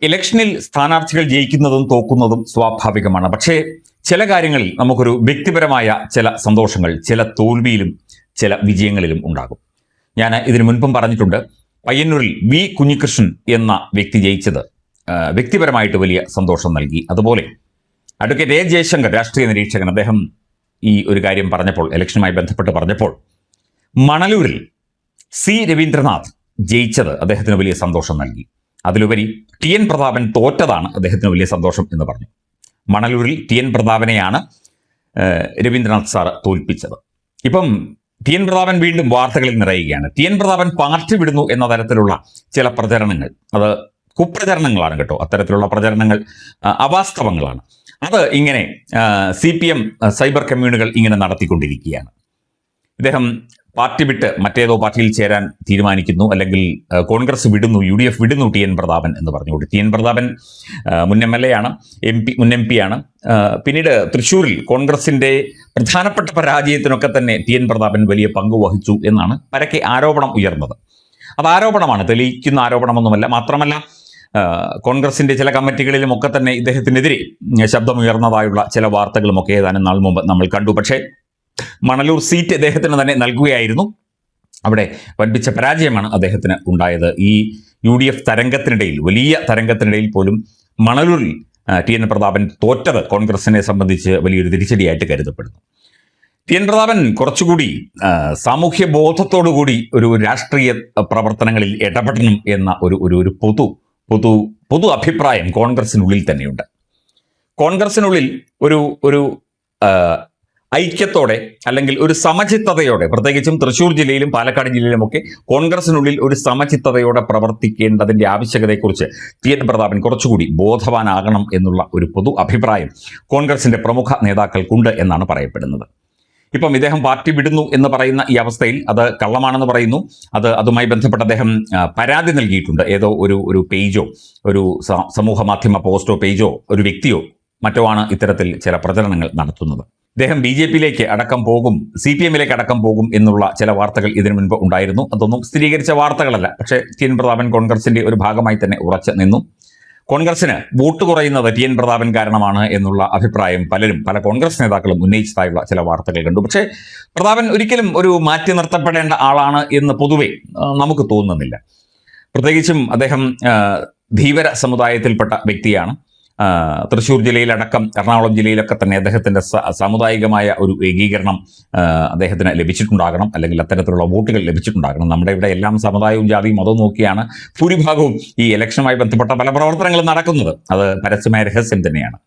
ഇലക്ഷനിൽ സ്ഥാനാർത്ഥികൾ ജയിക്കുന്നതും തോക്കുന്നതും സ്വാഭാവികമാണ്. പക്ഷേ ചില കാര്യങ്ങളിൽ നമുക്കൊരു വ്യക്തിപരമായ ചില സന്തോഷങ്ങൾ ചില തോൽവിയിലും ചില വിജയങ്ങളിലും ഉണ്ടാകും. ഞാൻ ഇതിനു മുൻപും പറഞ്ഞിട്ടുണ്ട്, പയ്യന്നൂരിൽ വി കുഞ്ഞികൃഷ്ണൻ എന്ന വ്യക്തി ജയിച്ചത് വ്യക്തിപരമായിട്ട് വലിയ സന്തോഷം നൽകി. അതുപോലെ അഡ്വക്കേറ്റ് എ ജയശങ്കർ, രാഷ്ട്രീയ നിരീക്ഷകൻ, അദ്ദേഹം ഈ ഒരു കാര്യം പറഞ്ഞപ്പോൾ, ഇലക്ഷനുമായി ബന്ധപ്പെട്ട് പറഞ്ഞപ്പോൾ, മണലൂരിൽ സി രവീന്ദ്രനാഥ് ജയിച്ചത് അദ്ദേഹത്തിന് വലിയ സന്തോഷം നൽകി. അതിലുപരി ടി എൻ പ്രതാപൻ തോറ്റതാണ് അദ്ദേഹത്തിന് വലിയ സന്തോഷം എന്ന് പറഞ്ഞു. മണലൂരിൽ ടി എൻ പ്രതാപനെയാണ് രവീന്ദ്രനാഥ് സാറ് തോൽപ്പിച്ചത്. ഇപ്പം ടി എൻ പ്രതാപൻ വീണ്ടും വാർത്തകളിൽ നിറയുകയാണ്. ടി എൻ പ്രതാപൻ പാർട്ടി വിടുന്നു എന്ന തരത്തിലുള്ള ചില പ്രചരണങ്ങൾ, അത് കുപ്രചരണങ്ങളാണ് കേട്ടോ. അത്തരത്തിലുള്ള പ്രചരണങ്ങൾ അവാസ്തവങ്ങളാണ്. അത് ഇങ്ങനെ CPM സൈബർ കമ്മ്യൂണുകൾ ഇങ്ങനെ നടത്തിക്കൊണ്ടിരിക്കുകയാണ്. ഇദ്ദേഹം പാർട്ടി വിട്ട് മറ്റേതോ പാർട്ടിയിൽ ചേരാൻ തീരുമാനിക്കുന്നു, അല്ലെങ്കിൽ കോൺഗ്രസ് വിടുന്നു, UDF വിടുന്നു ടി എൻ പ്രതാപൻ എന്ന് പറഞ്ഞുകൊണ്ട്. ടി എൻ പ്രതാപൻ മുൻ MLA ആണ്, മുൻ MP ആണ്. പിന്നീട് തൃശ്ശൂരിൽ കോൺഗ്രസിന്റെ പ്രധാനപ്പെട്ട പരാജയത്തിനൊക്കെ തന്നെ ടി എൻ പ്രതാപൻ വലിയ പങ്ക് വഹിച്ചു എന്നാണ് പരക്കെ ആരോപണം ഉയർന്നത്. അത് ആരോപണമാണ്, തെളിയിക്കുന്ന ആരോപണമൊന്നുമല്ല. മാത്രമല്ല, കോൺഗ്രസിന്റെ ചില കമ്മിറ്റികളിലും ഒക്കെ തന്നെ ഇദ്ദേഹത്തിനെതിരെ ശബ്ദമുയർന്നതായുള്ള ചില വാർത്തകളുമൊക്കെ ഏതാനും നാൾ മുമ്പ് നമ്മൾ കണ്ടു. പക്ഷേ മണലൂർ സീറ്റ് അദ്ദേഹത്തിന് തന്നെ നൽകുകയായിരുന്നു. അവിടെ വൻപിച്ച പരാജയമാണ് അദ്ദേഹത്തിന് ഉണ്ടായത്. ഈ UDF തരംഗത്തിനിടയിൽ, വലിയ തരംഗത്തിനിടയിൽ പോലും മണലൂരിൽ ടി എൻ പ്രതാപൻ തോറ്റത് കോൺഗ്രസിനെ സംബന്ധിച്ച് വലിയൊരു തിരിച്ചടിയായിട്ട് കരുതപ്പെടുന്നു. ടി എൻ പ്രതാപൻ കുറച്ചുകൂടി സാമൂഹ്യ ബോധത്തോടുകൂടി ഒരു രാഷ്ട്രീയ പ്രവർത്തനങ്ങളിൽ ഇടപെടണം എന്ന ഒരു പൊതു അഭിപ്രായം കോൺഗ്രസിനുള്ളിൽ തന്നെയുണ്ട്. കോൺഗ്രസിനുള്ളിൽ ഒരു ഐക്യത്തോടെ, അല്ലെങ്കിൽ ഒരു സമചിത്തതയോടെ, പ്രത്യേകിച്ചും തൃശ്ശൂർ ജില്ലയിലും പാലക്കാട് ജില്ലയിലുമൊക്കെ കോൺഗ്രസിനുള്ളിൽ ഒരു സമചിത്തതയോടെ പ്രവർത്തിക്കേണ്ടതിന്റെ ആവശ്യകതയെക്കുറിച്ച് ടി എൻ പ്രതാപൻ കുറച്ചുകൂടി ബോധവാനാകണം എന്നുള്ള ഒരു പൊതു അഭിപ്രായം കോൺഗ്രസിന്റെ പ്രമുഖ നേതാക്കൾക്കുണ്ട് എന്നാണ് പറയപ്പെടുന്നത്. ഇപ്പം ഇദ്ദേഹം പാർട്ടി വിടുന്നു എന്ന് പറയുന്ന ഈ അവസ്ഥയിൽ അത് കള്ളമാണെന്ന് പറയുന്നു. അതുമായി ബന്ധപ്പെട്ട് അദ്ദേഹം പരാതി നൽകിയിട്ടുണ്ട്. ഏതോ ഒരു പേജോ, ഒരു സമൂഹ മാധ്യമ പോസ്റ്റോ പേജോ, ഒരു വ്യക്തിയോ മറ്റോ ആണ് ഇത്തരത്തിൽ ചില പ്രചരണങ്ങൾ നടത്തുന്നത്. ഇദ്ദേഹം BJP-യിലേക്ക് അടക്കം പോകും, CPM-ലേക്ക് അടക്കം പോകും എന്നുള്ള ചില വാർത്തകൾ ഇതിനു മുൻപ് ഉണ്ടായിരുന്നു. അതൊന്നും സ്ഥിരീകരിച്ച വാർത്തകളല്ല. പക്ഷേ ടി എൻ പ്രതാപൻ കോൺഗ്രസിന്റെ ഒരു ഭാഗമായി തന്നെ ഉറച്ചു നിന്നു. കോൺഗ്രസിന് വോട്ട് കുറയുന്നത് ടി എൻ പ്രതാപൻ കാരണമാണ് എന്നുള്ള അഭിപ്രായം പല കോൺഗ്രസ് നേതാക്കളും ഉന്നയിച്ചതായുള്ള ചില വാർത്തകൾ കണ്ടു. പക്ഷേ പ്രതാപൻ ഒരിക്കലും ഒരു മാറ്റി നിർത്തപ്പെടേണ്ട ആളാണ് എന്ന് പൊതുവെ നമുക്ക് തോന്നുന്നില്ല. പ്രത്യേകിച്ചും അദ്ദേഹം ധീവര സമുദായത്തിൽപ്പെട്ട വ്യക്തിയാണ്. തൃശ്ശൂർ ജില്ലയിലടക്കം എറണാകുളം ജില്ലയിലൊക്കെ തന്നെ അദ്ദേഹത്തിന്റെ സാമുദായികമായ ഒരു ഏകീകരണം അദ്ദേഹത്തിന് ലഭിച്ചിട്ടുണ്ടാകണം, അല്ലെങ്കിൽ അത്തരത്തിലുള്ള വോട്ടുകൾ ലഭിച്ചിട്ടുണ്ടാകണം. നമ്മുടെ ഇവിടെ എല്ലാം സമുദായവും ജാതിയും മതവും നോക്കിയാണ് ഭൂരിഭാഗവും ഈ ഇലക്ഷനുമായി ബന്ധപ്പെട്ട പല പ്രവർത്തനങ്ങളും നടക്കുന്നത്. അത് പരസ്യമായ രഹസ്യം തന്നെയാണ്.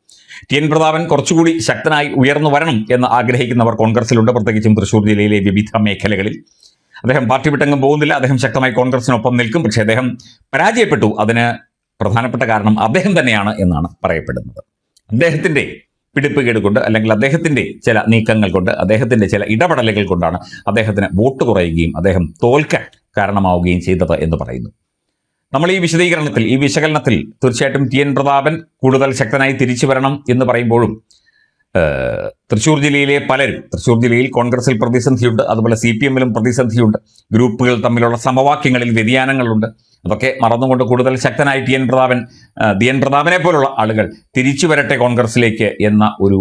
ടി എൻ പ്രതാപൻ കുറച്ചുകൂടി ശക്തനായി ഉയർന്നു വരണം എന്ന് ആഗ്രഹിക്കുന്നവർ കോൺഗ്രസിലുണ്ട്, പ്രത്യേകിച്ചും തൃശ്ശൂർ ജില്ലയിലെ വിവിധ മേഖലകളിൽ. അദ്ദേഹം പാർട്ടി വിട്ടെങ്ങും പോകുന്നില്ല, അദ്ദേഹം ശക്തമായി കോൺഗ്രസിനൊപ്പം നിൽക്കും. പക്ഷേ അദ്ദേഹം പരാജയപ്പെട്ടു. അതിന് പ്രധാനപ്പെട്ട കാരണം അദ്ദേഹം തന്നെയാണ് എന്നാണ് പറയപ്പെടുന്നത്. അദ്ദേഹത്തിന്റെ പിടിപ്പുകേട് കൊണ്ട്, അല്ലെങ്കിൽ അദ്ദേഹത്തിന്റെ ചില നീക്കങ്ങൾ കൊണ്ട്, അദ്ദേഹത്തിന്റെ ചില ഇടപെടലുകൾ കൊണ്ടാണ് അദ്ദേഹത്തിന് വോട്ട് കുറയുകയും അദ്ദേഹം തോൽക്കാൻ കാരണമാവുകയും ചെയ്തത് എന്ന് പറയുന്നു. നമ്മൾ ഈ വിശകലനത്തിൽ തീർച്ചയായിട്ടും ടി എൻ പ്രതാപൻ കൂടുതൽ ശക്തനായി തിരിച്ചു വരണം എന്ന് പറയുമ്പോഴും തൃശ്ശൂർ ജില്ലയിലെ പലരും, തൃശ്ശൂർ ജില്ലയിൽ കോൺഗ്രസിൽ പ്രതിസന്ധിയുണ്ട്, അതുപോലെ CPM-ലും പ്രതിസന്ധിയുണ്ട്, ഗ്രൂപ്പുകൾ തമ്മിലുള്ള സമവാക്യങ്ങളിൽ വ്യതിയാനങ്ങളുണ്ട്. അതൊക്കെ മറന്നുകൊണ്ട് കൂടുതൽ ശക്തനായി ടി എൻ പ്രതാപനെ പോലുള്ള ആളുകൾ തിരിച്ചു വരട്ടെ കോൺഗ്രസിലേക്ക് എന്ന ഒരു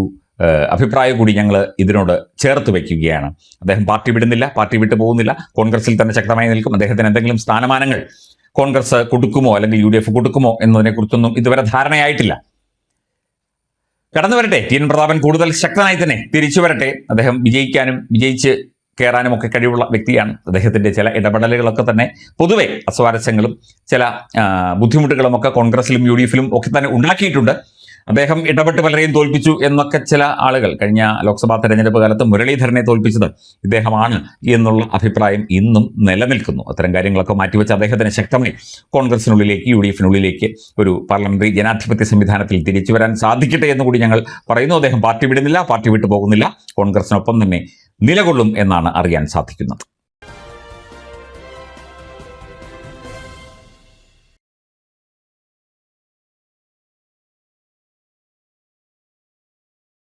അഭിപ്രായം കൂടി ഞങ്ങൾ ഇതിനോട് ചേർത്ത് വയ്ക്കുകയാണ്. അദ്ദേഹം പാർട്ടി വിടുന്നില്ല, പാർട്ടി വിട്ടു പോകുന്നില്ല, കോൺഗ്രസിൽ തന്നെ ശക്തമായി നിൽക്കും. അദ്ദേഹത്തിന് എന്തെങ്കിലും സ്ഥാനമാനങ്ങൾ കോൺഗ്രസ് കൊടുക്കുമോ അല്ലെങ്കിൽ UDF കൊടുക്കുമോ എന്നതിനെക്കുറിച്ചൊന്നും ഇതുവരെ ധാരണയായിട്ടില്ല. കടന്നു വരട്ടെ, ടി എൻ പ്രതാപൻ കൂടുതൽ ശക്തനായി തന്നെ തിരിച്ചു വരട്ടെ. അദ്ദേഹം വിജയിച്ച് കയറാനും ഒക്കെ കഴിവുള്ള വ്യക്തിയാണ്. അദ്ദേഹത്തിന്റെ ചില ഇടപെടലുകളൊക്കെ തന്നെ പൊതുവെ അസ്വാരസ്യങ്ങളും ചില ബുദ്ധിമുട്ടുകളും ഒക്കെ കോൺഗ്രസിലും UDF-ലും ഒക്കെ തന്നെ ഉണ്ടാക്കിയിട്ടുണ്ട്. അദ്ദേഹം ഇടപെട്ട് പലരെയും തോൽപ്പിച്ചു എന്നൊക്കെ ചില ആളുകൾ, കഴിഞ്ഞ ലോക്സഭാ തെരഞ്ഞെടുപ്പ് കാലത്ത് മുരളീധരനെ തോൽപ്പിച്ചത് ഇദ്ദേഹമാണ് എന്നുള്ള അഭിപ്രായം ഇന്നും നിലനിൽക്കുന്നു. അത്തരം കാര്യങ്ങളൊക്കെ മാറ്റിവെച്ച് അദ്ദേഹത്തിന് ശക്തമായി കോൺഗ്രസിനുള്ളിലേക്ക്, UDF-നുള്ളിലേക്ക് ഒരു പാർലമെന്ററി ജനാധിപത്യ സംവിധാനത്തിൽ തിരിച്ചു വരാൻ സാധിക്കട്ടെ എന്ന് കൂടി ഞങ്ങൾ പറയുന്നു. അദ്ദേഹം പാർട്ടി വിടുന്നില്ല, പാർട്ടി വിട്ടു പോകുന്നില്ല, കോൺഗ്രസിനൊപ്പം തന്നെ നിലകൊള്ളും എന്നാണ് അറിയാൻ സാധിക്കുന്നത്.